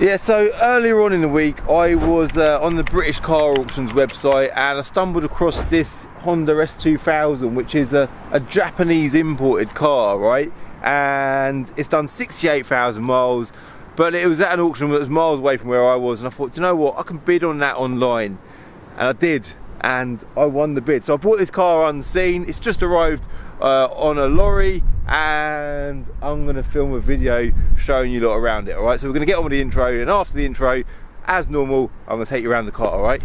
Yeah, so earlier on in the week I was on the British Car Auctions website and I stumbled across this Honda S2000, which is a Japanese imported car, right? And it's done 68,000 miles, but it was at an auction that was miles away from where I was, and I thought, do you know what, I can bid on that online. And I did, and I won the bid. So I bought this car unseen. It's just arrived on a lorry, and I'm going to film a video showing you lot around it, alright? So we're going to get on with the intro, and after the intro, as normal, I'm going to take you around the car, alright?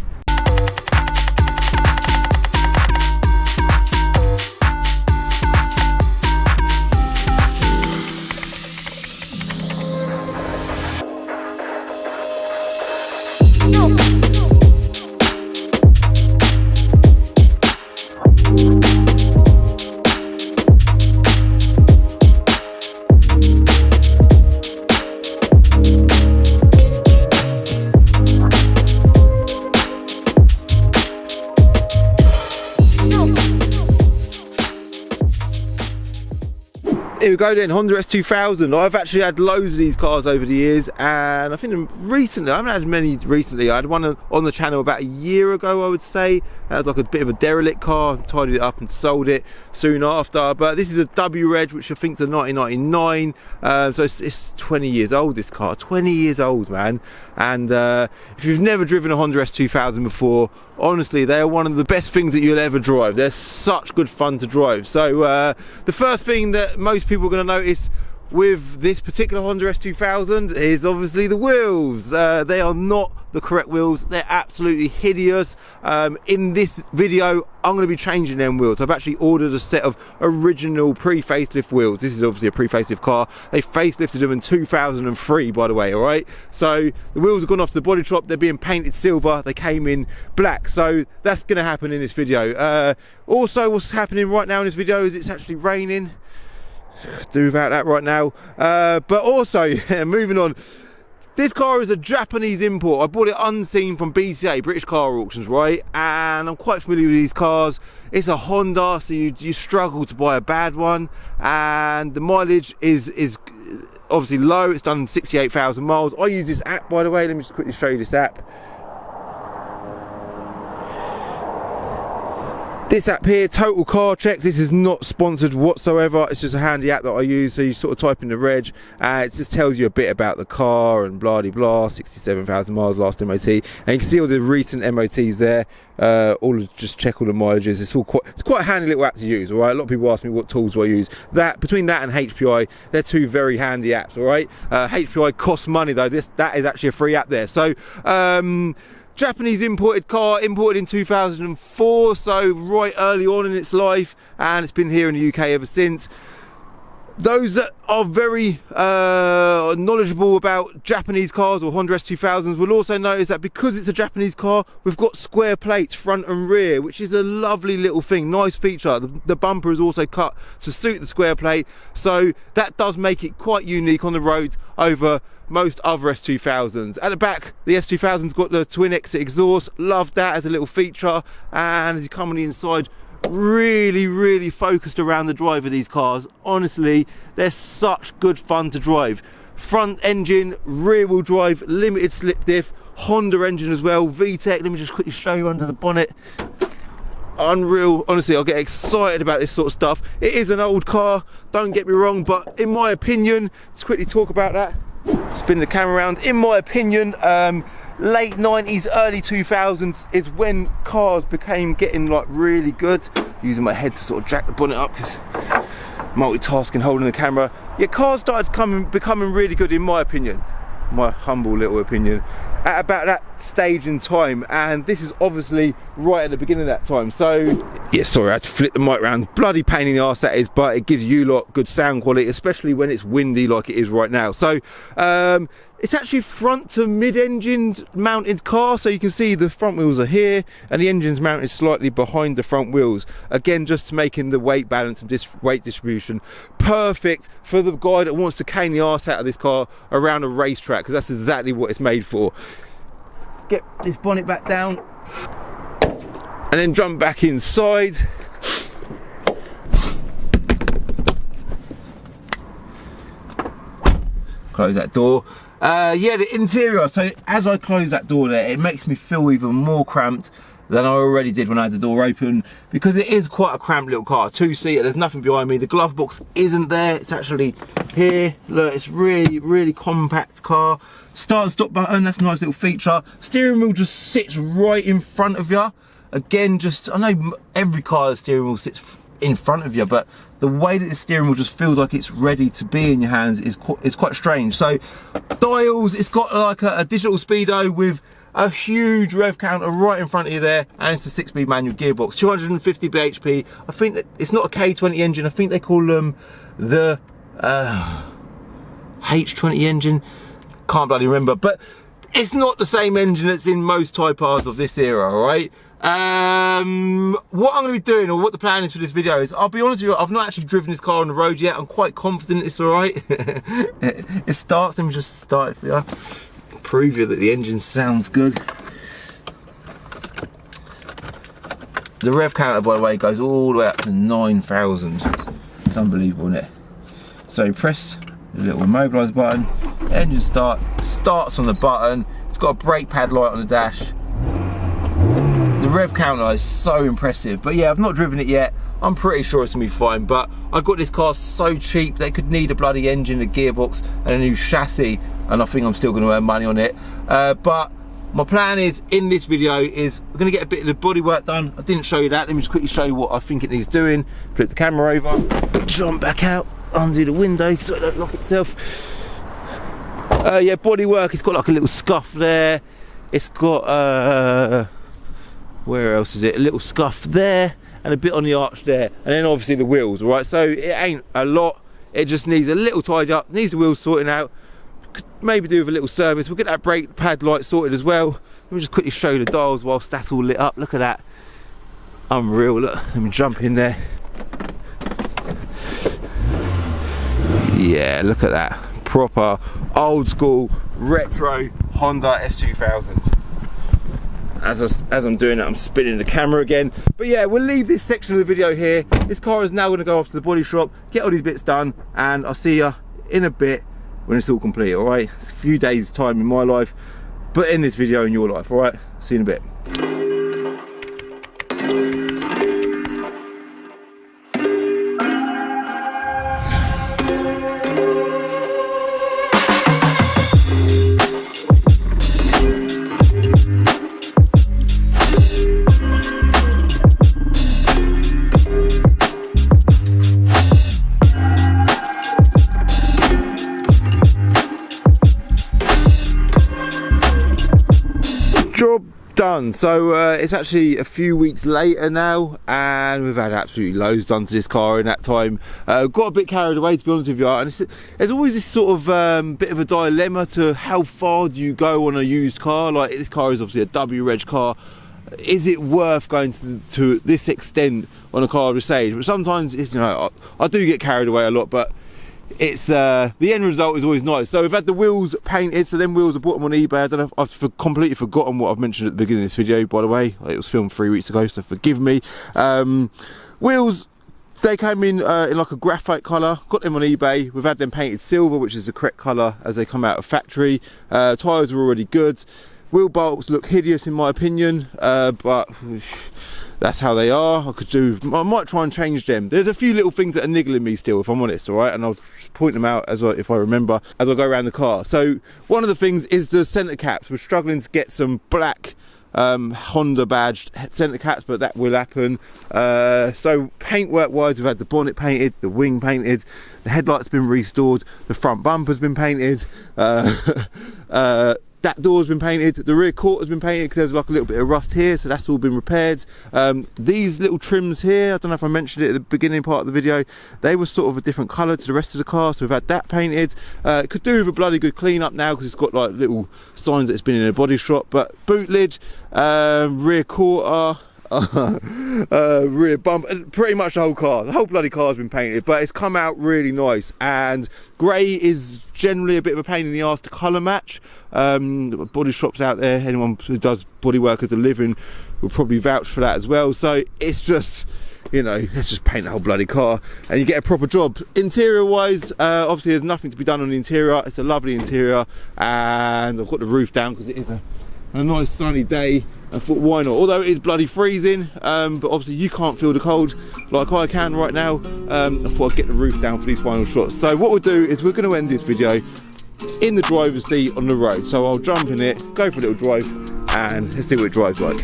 Here we go then, Honda S2000. I've actually had loads of these cars over the years, and I think recently, I haven't had many recently. I had one on the channel about a year ago, I would say. That was like a bit of a derelict car, tidied it up and sold it soon after. But this is a W Reg, which I think is a 1999, so it's 20 years old, this car, 20 years old, man. And if you've never driven a Honda S2000 before, honestly, they are one of the best things that you'll ever drive. They're such good fun to drive. So the first thing that most people are going to notice with this particular Honda S2000 is obviously the wheels. They are not the correct wheels. They're absolutely hideous. In this video, I'm going to be changing them wheels. I've actually ordered a set of original pre-facelift wheels. This is obviously a pre-facelift car. They facelifted them in 2003, by the way, all right? So the wheels have gone off to the body shop. They're being painted silver. They came in black. So that's going to happen in this video. Also, what's happening right now in this video is it's actually raining. Do without that right now. But also, moving on, this car is a Japanese import. I bought it unseen from BCA, British Car Auctions, right? And I'm quite familiar with these cars. It's a Honda, so you struggle to buy a bad one, and the mileage is obviously low. It's done 68,000 miles. I use this app, by the way. Let me just quickly show you this app. This app here, Total Car Check, this is not sponsored whatsoever. It's just a handy app that I use. So you sort of type in the reg, it just tells you a bit about the car and blah de blah. 67,000 miles last MOT, and you can see all the recent MOTs there. Just check all the mileages. It's quite a handy little app to use. All right, a lot of people ask me what tools do I use. Between that and HPI, they're two very handy apps. All right, HPI costs money though. That is actually a free app there. So. Japanese imported car, imported in 2004, so right early on in its life, and it's been here in the UK ever since. Those that are very knowledgeable about Japanese cars or Honda S2000s will also notice that because it's a Japanese car, we've got square plates front and rear, which is a lovely little thing, nice feature. The bumper is also cut to suit the square plate, so that does make it quite unique on the roads over most other S2000s. At the back, the S2000's got the twin exit exhaust. Love that as a little feature. And as you come on the inside, really focused around the drive of these cars. Honestly, they're such good fun to drive. Front engine, rear wheel drive, limited slip diff, Honda engine as well, VTEC. Let me just quickly show you under the bonnet. Unreal. Honestly, I get excited about this sort of stuff. It is an old car, don't get me wrong, but in my opinion, let's quickly talk about that. Spin the camera around. In my opinion, late 90s, early 2000s is when cars became getting like really good. Using my head to sort of jack the bonnet up because multitasking, holding the camera. Yeah, cars started becoming really good in my opinion. My humble little opinion, at about that stage in time, and this is obviously right at the beginning of that time. So yeah, sorry, I had to flip the mic around. Bloody pain in the arse that is, but it gives you lot good sound quality, especially when it's windy like it is right now. So it's actually front to mid-engine mounted car, so you can see the front wheels are here and the engine's mounted slightly behind the front wheels, again just making the weight balance and weight distribution perfect for the guy that wants to cane the arse out of this car around a racetrack, because that's exactly what it's made for. Let's get this bonnet back down and then jump back inside. Close that door. Yeah, the interior. So as I close that door there, it makes me feel even more cramped than I already did when I had the door open, because it is quite a cramped little car, two-seater. There's nothing behind me. The glove box isn't there. It's actually here. Look, it's really compact car. Start and stop button, that's a nice little feature. Steering wheel just sits right in front of you. Again, just, I know every car's steering wheel sits in front of you, but the way that the steering wheel just feels like it's ready to be in your hands is quite strange. So dials, it's got like a digital speedo with a huge rev counter right in front of you there, and it's a 6-speed manual gearbox, 250 bhp. I think that it's not a K20 engine. I think they call them the H20 engine. Can't bloody remember, but it's not the same engine that's in most Type R's of this era, all right? What I'm going to be doing, or what the plan is for this video is, I'll be honest with you, I've not actually driven this car on the road yet. I'm quite confident it's all right. It starts, let me just start it for you. Prove you that the engine sounds good. The rev counter, by the way, goes all the way up to 9,000. It's unbelievable, isn't it? So press the little immobilise button, engine starts on the button. It's got a brake pad light on the dash. The rev counter is so impressive, but yeah, I've not driven it yet. I'm pretty sure it's gonna be fine, but I got this car so cheap they could need a bloody engine, a gearbox and a new chassis, and I think I'm still gonna earn money on it. But my plan is, in this video, is we're gonna get a bit of the bodywork done. I didn't show you that. Let me just quickly show you what I think it needs doing. Flip the camera over, jump back out, undo the window so it don't lock itself. Yeah, bodywork, it's got like a little scuff there. It's got, where else is it? A little scuff there, and a bit on the arch there, and then obviously the wheels, all right? So it ain't a lot, it just needs a little tidy up, needs the wheels sorting out, could maybe do with a little service. We'll get that brake pad light sorted as well. Let me just quickly show you the dials whilst that's all lit up. Look at that, unreal. Look, let me jump in there. Yeah, look at that, proper old school retro Honda S2000. As I'm doing it, I'm spinning the camera again. But yeah, we'll leave this section of the video here. This car is now going to go off to the body shop, get all these bits done, and I'll see you in a bit when it's all complete, all right? It's a few days time in my life, but in this video in your life, all right? See you in a bit. Job done. So it's actually a few weeks later now, and we've had absolutely loads done to this car in that time. Got a bit carried away, to be honest with you, and there's always this sort of bit of a dilemma to how far do you go on a used car. Like, this car is obviously a W reg car. Is it worth going to this extent on a car of this age? But sometimes it's, you know, I do get carried away a lot, but it's the end result is always nice. So we've had the wheels painted, so them wheels I bought them on eBay. I don't know, I've completely forgotten what I've mentioned at the beginning of this video, by the way. It was filmed 3 weeks ago, so forgive me. Wheels, they came in like a graphite colour, got them on eBay. We've had them painted silver, which is the correct colour as they come out of factory. Tyres are already good. Wheel bolts look hideous in my opinion, but that's how they are. I might try and change them. There's a few little things that are niggling me still, if I'm honest, all right? And I'll just point them out if I remember as I go around the car. So one of the things is the centre caps. We're struggling to get some black Honda badged centre caps, but that will happen. So paintwork wise, we've had the bonnet painted, the wing painted, the headlight's been restored, the front bumper's been painted, that door's been painted, the rear quarter's been painted because there's like a little bit of rust here, so that's all been repaired. These little trims here, I don't know if I mentioned it at the beginning part of the video, they were sort of a different colour to the rest of the car, so we've had that painted. It could do with a bloody good clean up now because it's got like little signs that it's been in a body shop. But boot lid, rear quarter, rear bumper, pretty much the whole bloody car's been painted, but it's come out really nice. And grey is generally a bit of a pain in the arse to colour match. Body shops out there, anyone who does body work as a living will probably vouch for that as well. So it's just, you know, let's just paint the whole bloody car and you get a proper job. Interior wise, obviously there's nothing to be done on the interior. It's a lovely interior, and I've got the roof down because it is a nice sunny day. I thought, why not? Although it is bloody freezing, but obviously you can't feel the cold like I can right now. I thought I'd get the roof down for these final shots. So what we'll do is we're going to end this video in the driver's seat on the road. So I'll jump in it, go for a little drive, and let's see what it drives like.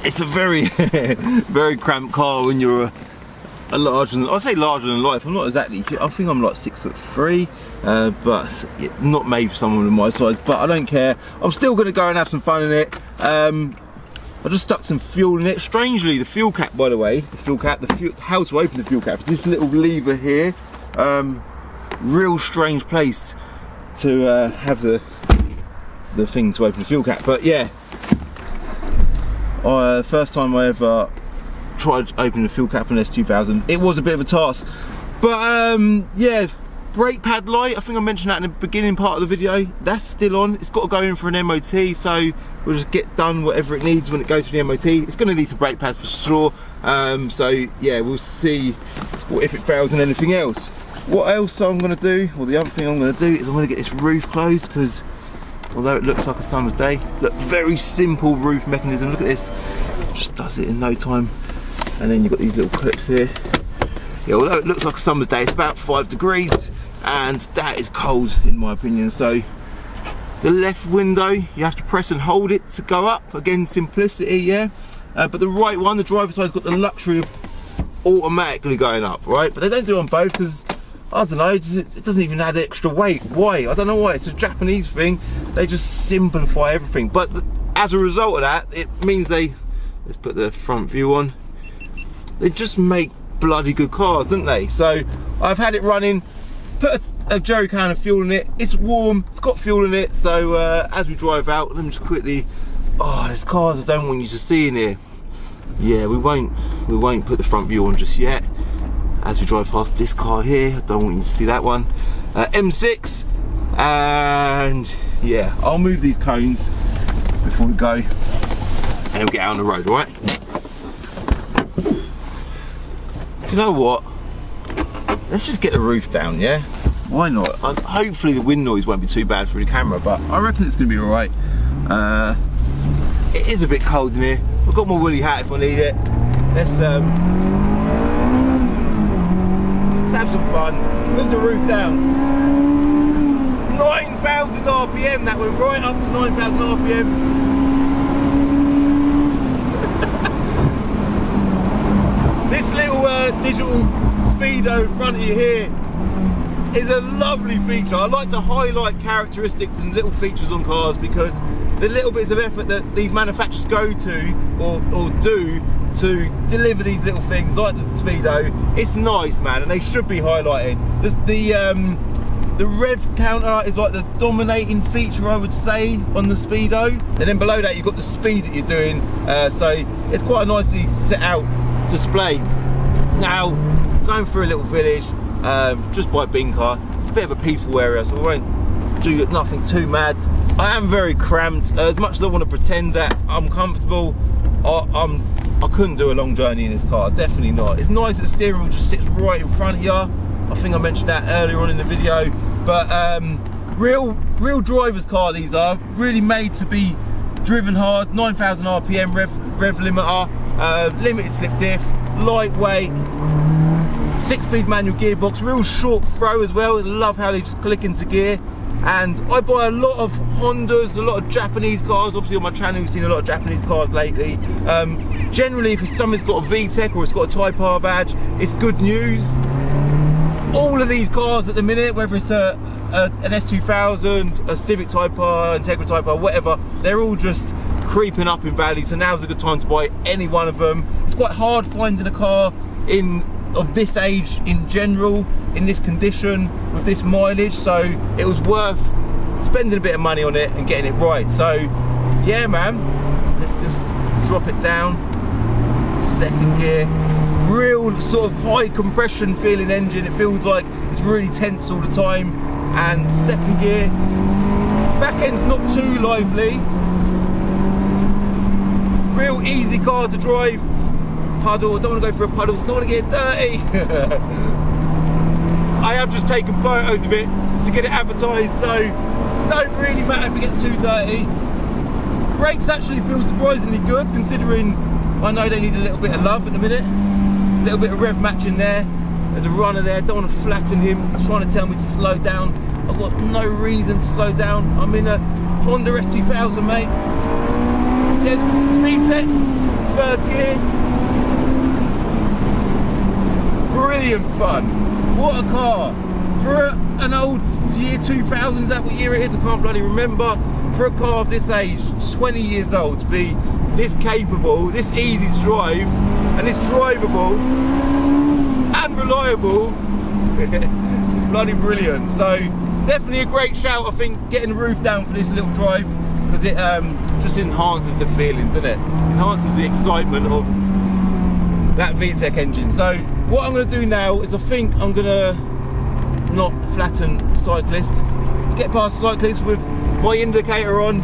It's a very, very cramped car when you're a larger than, I say larger than life, I'm not exactly, I think I'm like 6'3", but not made for someone of my size, but I don't care. I'm still going to go and have some fun in it. I just stuck some fuel in it. Strangely, the fuel cap, by the way, how to open the fuel cap is this little lever here. Real strange place to have the thing to open the fuel cap, but yeah. First time I ever tried opening the fuel cap on S2000, it was a bit of a task, but yeah, brake pad light, I think I mentioned that in the beginning part of the video, that's still on. It's got to go in for an MOT, so we'll just get done whatever it needs when it goes to the MOT. It's going to need some brake pads for sure, so yeah, we'll see if it fails and anything else. What else I'm going to do, well, the other thing I'm going to do is I'm going to get this roof closed, because although it looks like a summer's day, look, very simple roof mechanism, look at this, just does it in no time. And then you've got these little clips here. Yeah, although it looks like a summer's day, it's about 5 degrees, and that is cold in my opinion. So the left window, you have to press and hold it to go up, again, simplicity, yeah. But the right one, the driver's side's got the luxury of automatically going up, right? But they don't do it on both, because I don't know, it doesn't even add extra weight. Why? I don't know why. It's a Japanese thing. They just simplify everything. But as a result of that, it means let's put the front view on. They just make bloody good cars, don't they? So I've had it running, put a jerry can of fuel in it. It's warm, it's got fuel in it. So as we drive out, let me just quickly, oh, there's cars I don't want you to see in here. Yeah, we won't put the front view on just yet. As we drive past this car here, I don't want you to see that one. M6, and yeah, I'll move these cones before we go, and we'll get out on the road, right? Do you know what? Let's just get the roof down, yeah? Why not? Hopefully the wind noise won't be too bad through the camera, but I reckon it's gonna be all right. It is a bit cold in here. I've got my woolly hat if I need it. Let's have some fun with the roof down. 9,000 RPM, that went right up to 9,000 RPM. This little digital speedo in front of you here is a lovely feature. I like to highlight characteristics and little features on cars, because the little bits of effort that these manufacturers go to or do to deliver these little things like the speedo, it's nice, man, and they should be highlighted. The rev counter is like the dominating feature, I would say, on the speedo, and then below that you've got the speed that you're doing, so it's quite a nicely set out display. Now, going through a little village, just by Binker, it's a bit of a peaceful area, so I won't do nothing too mad. I am very cramped. As much as I want to pretend that I'm comfortable, I couldn't do a long journey in this car, definitely not. It's nice that the steering wheel just sits right in front of you. I think I mentioned that earlier on in the video, but real driver's car these are, really made to be driven hard. 9,000 RPM rev limiter, limited slip diff, lightweight, 6-speed manual gearbox, real short throw as well. I love how they just click into gear. And I buy a lot of Hondas, a lot of Japanese cars. Obviously on my channel you've seen a lot of Japanese cars lately. Generally if something's got a VTEC or it's got a Type R badge, it's good news. All of these cars at the minute, whether it's a an S2000, a Civic Type R, Integra Type R, whatever, they're all just creeping up in value, so now's a good time to buy any one of them. It's quite hard finding a car of this age in general, in this condition, with this mileage, so it was worth spending a bit of money on it and getting it right. So yeah man, let's just drop it down. Second gear, real sort of high compression feeling engine. It feels like it's really tense all the time. And second gear, back end's not too lively, real easy car to drive. Puddle, don't want to go for a puddle, don't want to get dirty. I have just taken photos of it to get it advertised, so don't really matter if it gets too dirty. Brakes actually feel surprisingly good, considering I know they need a little bit of love at the minute. A little bit of rev matching there. There's a runner there, don't want to flatten him. He's trying to tell me to slow down. I've got no reason to slow down. I'm in a Honda S2000, mate. Then VTEC, third gear. Brilliant fun. What a car. For an old year 2000, is that what year it is? I can't bloody remember. For a car of this age, 20 years old, to be this capable, this easy to drive, and this drivable and reliable, bloody brilliant. So definitely a great shout. I think getting the roof down for this little drive, because it just enhances the feeling, doesn't it? Enhances the excitement of that VTEC engine. So what I'm going to do now is I think I'm going to not flatten cyclist, get past cyclist with my indicator on,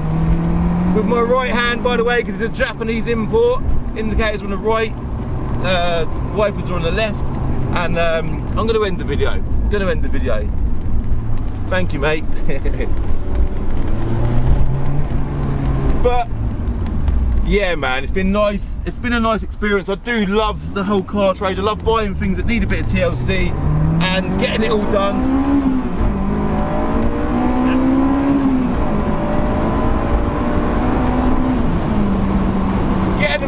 with my right hand, by the way, because it's a Japanese import. Indicators on the right, wipers are on the left, and I'm going to end the video. Thank you, mate. But yeah man, it's been nice. It's been a nice experience. I do love the whole car trade. I love buying things that need a bit of TLC and getting it all done.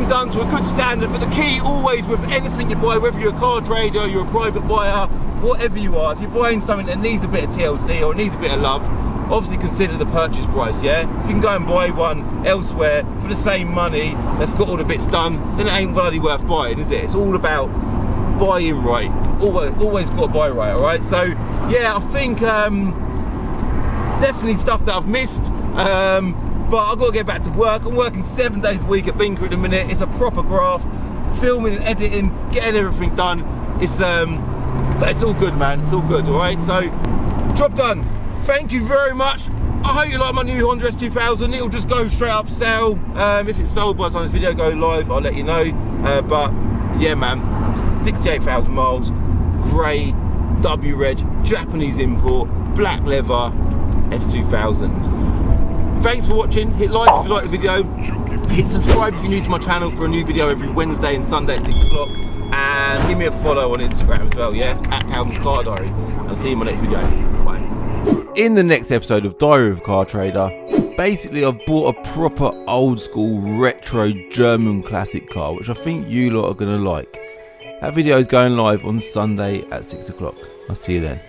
Done to a good standard. But the key always with anything you buy, whether you're a car trader, you're a private buyer, whatever you are, if you're buying something that needs a bit of TLC or needs a bit of love, obviously consider the purchase price. Yeah, if you can go and buy one elsewhere for the same money that's got all the bits done, then it ain't bloody worth buying, is it? It's all about buying right. Always got to buy right. All right, so yeah, I think definitely stuff that I've missed, but I've got to get back to work. I'm working 7 days a week at Binker at the minute. It's a proper graft, filming and editing, getting everything done. It's but it's all good, man. It's all good. All right, so job done. Thank you very much. I hope you like my new Honda S2000. It'll just go straight up for sale. If it's sold by the time this video goes live, I'll let you know. But yeah, man, 68,000 miles, grey, W reg, Japanese import, black leather, S2000. Thanks for watching. Hit like if you like the video. Hit subscribe if you're new to my channel for a new video every Wednesday and Sunday at 6 o'clock. And give me a follow on Instagram as well, yeah? At Calvin's Car Diary. I'll see you in my next video. Bye. In the next episode of Diary of a Car Trader, basically I've bought a proper old school retro German classic car, which I think you lot are going to like. That video is going live on Sunday at 6 o'clock. I'll see you then.